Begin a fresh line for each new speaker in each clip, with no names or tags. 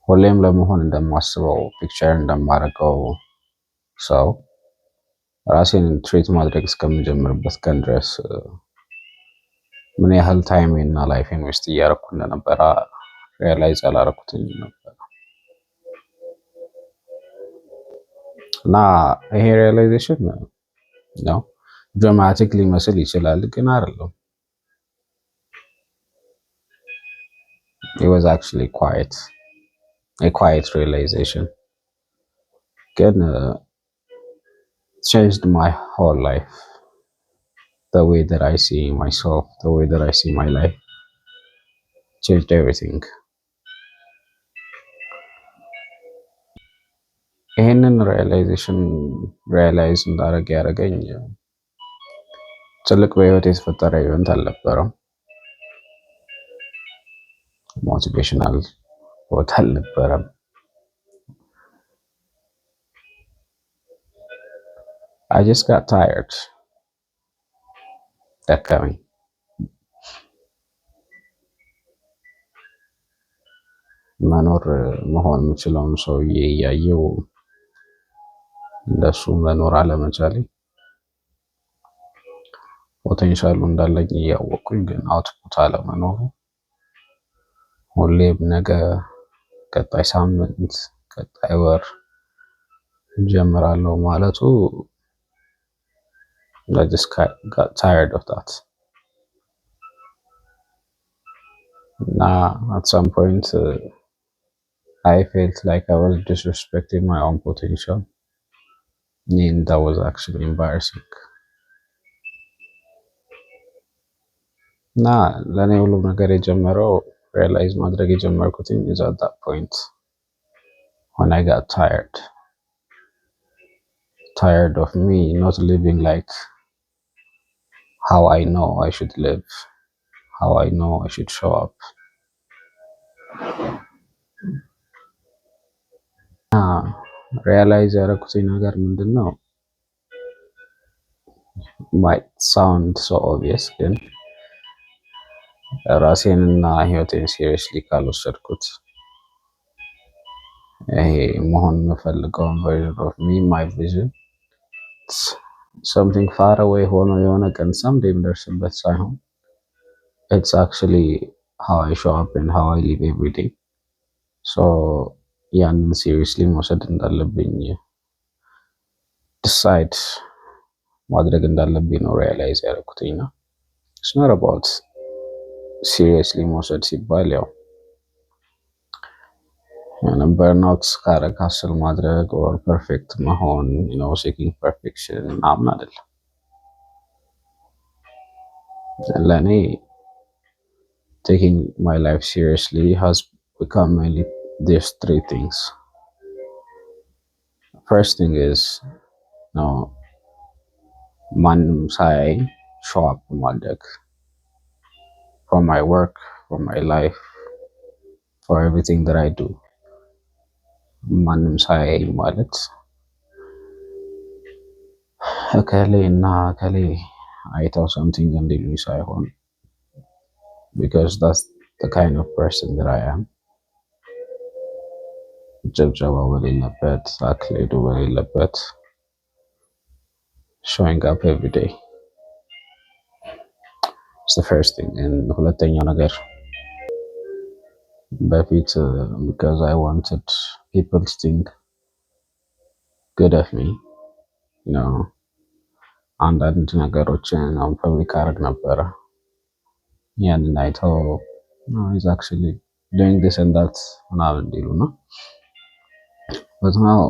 ሁሌም ለመሆን እንደማስበው ፒክቸር እንደማደርገው ሰው ራሴን ትሪት ማድረግ እስከምጀምርበት ቀን ድረስ ምን ያህል ታይሜን እና ላይፌን ዌስት እያደረኩ እንደነበረ ሪያላይዝ አላደረኩትኝም ነበር። እና ይሄ ሪያላይዜሽን ነው ድራማቲክ ሊመስል ይችላል፣ ግን አይደለም። It was actually a quiet realization. ግን changed my whole life. The way that I see myself, the way that I see my life, changed everything. ይሄንን ሪያላይዜሽን ሪያላይዝ እንዳደረግ ያደረገኝ ትልቅ በህይወት የተፈጠረ ኢቨንት አልነበረም። ሞቲቬሽናል ቦታ አልነበረም። I just got tired. ደከመኝ። መኖር መሆን የምችለውን ሰውዬ እያየው እንደሱ መኖር አለመቻሌ፣ ፖቴንሻሉ እንዳለኝ እያወቅኩኝ ግን አውትፑት አለመኖሩ፣ ሁሌም ነገ፣ ቀጣይ ሳምንት፣ ቀጣይ ወር ጀምራለሁ ማለቱ I just got tired of that. At some point I felt like I was disrespecting my own potential, and that was actually embarrassing. ለእኔ ሁሉም ነገር የጀመረው ሪያላይዝ ማድረግ የጀመርኩትኝ is at that point when I got tired of me not living like how I know I should live, how I know I should show up. ሪያላይዝ ያደረኩትኝ ነገር ምንድነው? might sound so obvious, ግን ራሴንና ህይወቴን ሲሪየስሊ ካልወሰድኩት ይሄ መሆን የምፈልገውን version of me, my vision, something far away ሆኖ የሆነ ቀን someday የምደርስበት ሳይሆን it's actually how I show up and how I live every day. So ያንን ሲሪየስሊ መውሰድ እንዳለብኝ ዲሳይድ ማድረግ እንዳለብኝ ነው ሪያላይዝ ያደረኩትኝና it's not about ሲሪየስሊ መውሰድ ሲባል ያው በርናውት ካረግ ሀስል ማድረግ ኦር ፐርፌክት መሆን seeking perfection ምናምን አይደለም። ለእኔ taking my life seriously has become mainly these three things. First thing is ማንም ሳይ show up ማድረግ for my work, for my life, for everything that I do. ማንም ሳይ ማለት እከሌ እና እከሌ አይተው something እንዲሉኝ ሳይሆን because that's the kind of person that I am. ጭብጨባ በሌለበት፣ አክሌዱ በሌለበት showing up every day. It's the first thing. And ሁለተኛው ነገር በፊት because I wanted people to think good of me, አንዳንድ ነገሮችን ፐብሊክ አደረግ ነበረ። ያንን አይተው he's actually doing this and that ምናምን እንዲሉ ነው። But now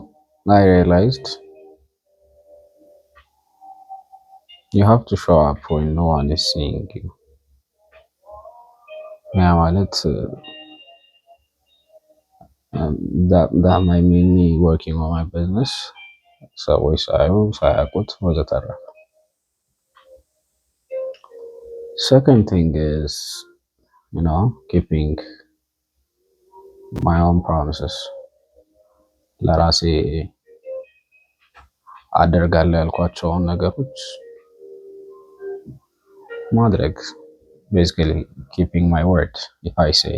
I realized you have to show up when no one is seeing you. ያ ማለት that might mean me working on my business, ሰዎች ሳያውቁት ወዘተረፈ። Second thing is keeping my own promises. ለራሴ አደርጋለሁ ያልኳቸውን ነገሮች ማድረግ, basically keeping my word. If I say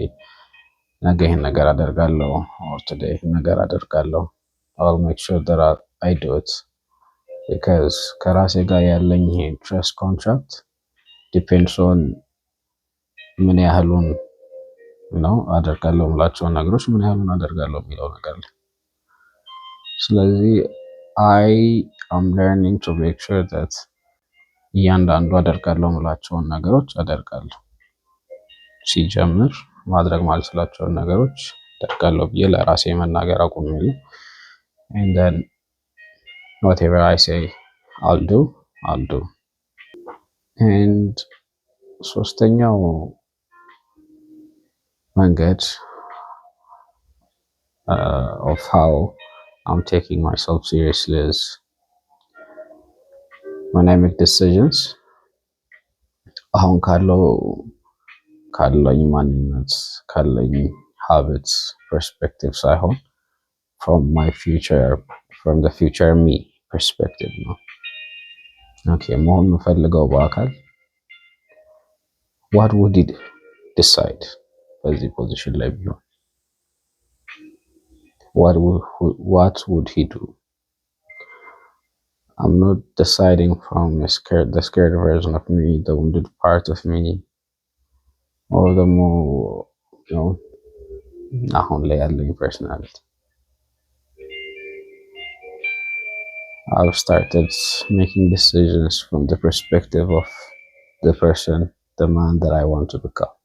ነገ ይሄን ነገር አደርጋለሁ or today ይሄን ነገር አደርጋለሁ I'll make sure that I do it because ከራሴ ጋር ያለኝ ይሄ trust contract depends on ምን ያህሉን ነው አደርጋለሁ የምላቸውን ነገሮች ምን ያህሉን አደርጋለሁ የሚለው ነገር ላይ ስለዚህ I am learning to make sure that እያንዳንዱ አደርጋለሁ የምላቸውን ነገሮች አደርጋለሁ ሲጀምር ማድረግ ማልችላቸውን ነገሮች አደርጋለሁ ብዬ ለራሴ መናገር አቁሜያለሁ and then whatever I say I'll do and ሶስተኛው መንገድ of how I'm taking myself seriously is when I make decisions አሁን ካለኝ ማንነት ካለኝ habits perspective ሳይሆን from the future me perspective ነው okay መሆን የምፈልገው በአካል what would he decide በዚህ ፖዚሽን ላይ ቢሆን what would he do I'm not deciding from the scared version of me the wounded part of me or the more አሁን ላይ ያለኝ personality I've started making decisions from the perspective of the person, the man that I want to become.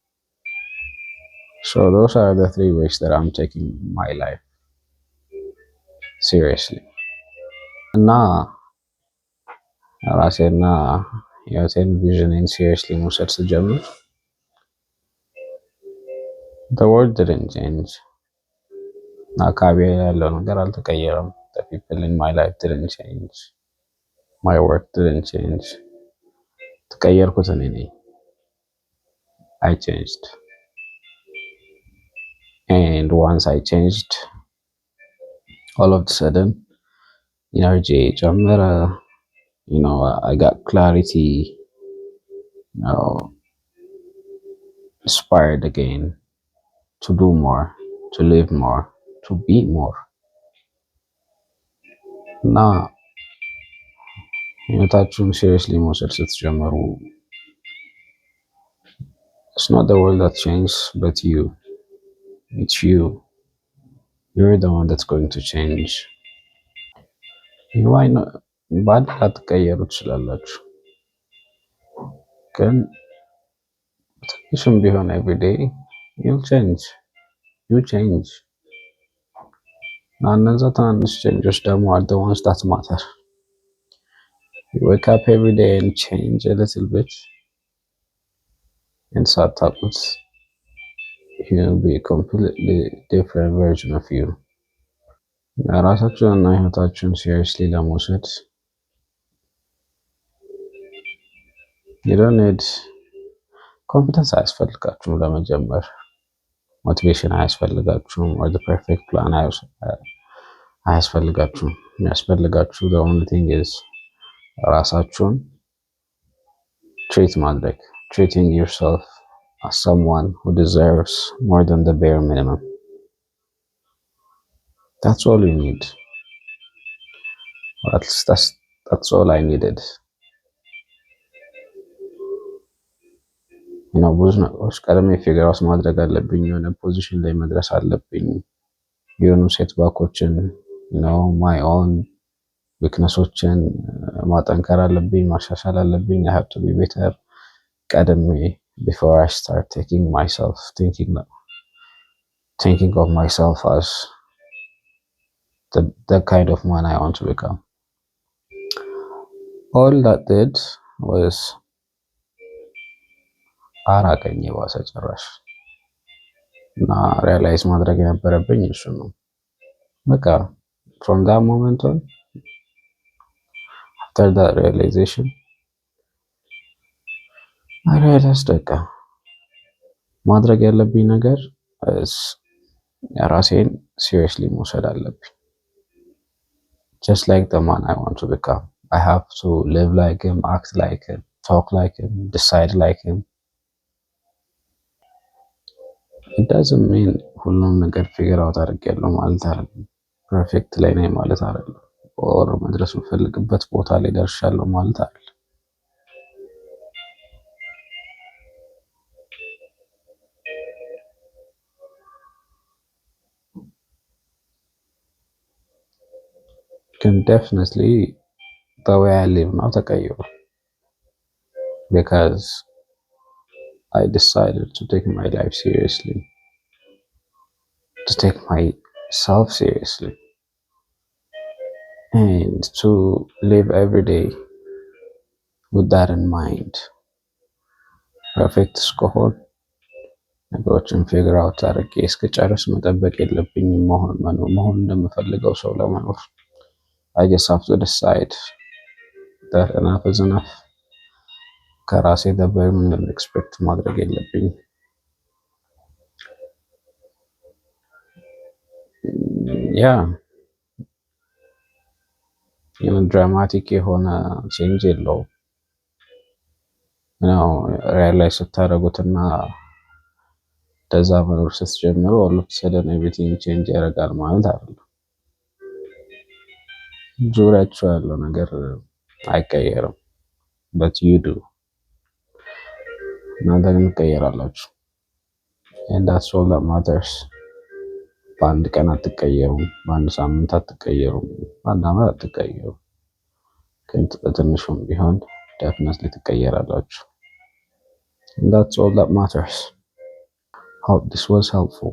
So those are the 3 ways that I'm taking my life seriously. ራሴና የሆቴል ቪዥንን seriously መውሰድ ስጀምር the world didn't change. አካባቢ ያለው ነገር አልተቀየረም. The people in my life didn't change. My work didn't change. ተቀየርኩት እኔ ነኝ. I changed. And once I changed, all of a sudden, energy ጨመረ. I got clarity, inspired again to do more, to live more, to be more. Now, ህይወታችሁን seriously መውሰድ ስትጀምሩ it's not the world that changes, but you. It's you. You're the one that's going to change. Why not? ባድ ላትቀየሩ ትችላላችሁ ግን ትንሽም ቢሆን every day you change. እነዛ ትናንሽ changes ደግሞ are the ones that matter. You wake up every day and change a little bit and ሳታውቁት you'll be a completely different version of you. ራሳችሁንና ህይወታችሁን seriously ለመውሰድ you don't need confidence አያስፈልጋችሁም ለመጀመር motivation አያስፈልጋችሁም or the perfect plan አያስፈልጋችሁም የሚያስፈልጋችሁ the only thing is ራሳችሁን treating yourself as someone who deserves more than the bare minimum. That's all you need. Or at least that's all I needed. ብዙ ነገሮች ቀድሜ ፊገር አውት ማድረግ አለብኝ የሆነ ፖዚሽን ላይ መድረስ አለብኝ የሆኑ ሴትባኮችን my own weaknessoችን ማጠንከር አለብኝ ማሻሻል አለብኝ I have to be better ቀድሜ before I start thinking of myself as the kind of man I want to become. All that did was አራቀኝ የባሰ ጭራሽ እና ሪያላይዝ ማድረግ የነበረብኝ እሱ ነው በቃ from that moment on after that realization I realized በቃ ማድረግ ያለብኝ ነገር ራሴን seriously መውሰድ አለብኝ just like the man I want to become I have to live like him act like him talk like him decide like him it doesn't mean ሁሉም ነገር ፊገር አውት አድርጌያለሁ ማለት አይደለም። ፐርፌክት ላይ ነኝ ማለት አይደለም። ኦር መድረስ የምፈልግበት ቦታ ላይ ደርሻለሁ ማለት አይደለም። ግን definitely the way I live now ተቀይሯል because I decided to take my life seriously, to take myself seriously, and to live every day with that in mind. ፐርፌክት እስከሆን ነገሮችን ፊገር አውት አድርጌ እስክጨርስ መጠበቅ የለብኝም መሆን እንደምፈልገው ሰው ለመኖር I just have to decide that enough is enough. ከራሴ ደበር ምንም ኤክስፔክት ማድረግ የለብኝም። ያ ድራማቲክ የሆነ ቼንጅ የለውም። ሪያላይዝ ስታደርጉትና እንደዛ መኖር ስትጀምሩ all of a sudden everything change ያደርጋል ማለት አይደለም። ዙሪያችሁ ያለው ነገር አይቀየርም but you do። እናንተ ግን ትቀየራላችሁ and that's all that matters። በአንድ ቀን አትቀየሩም፣ በአንድ ሳምንት አትቀየሩም፣ በአንድ ዓመት አትቀየሩም። ግን በትንሹም ቢሆን definitely ትቀየራላችሁ and that's all that matters. Hope this was helpful.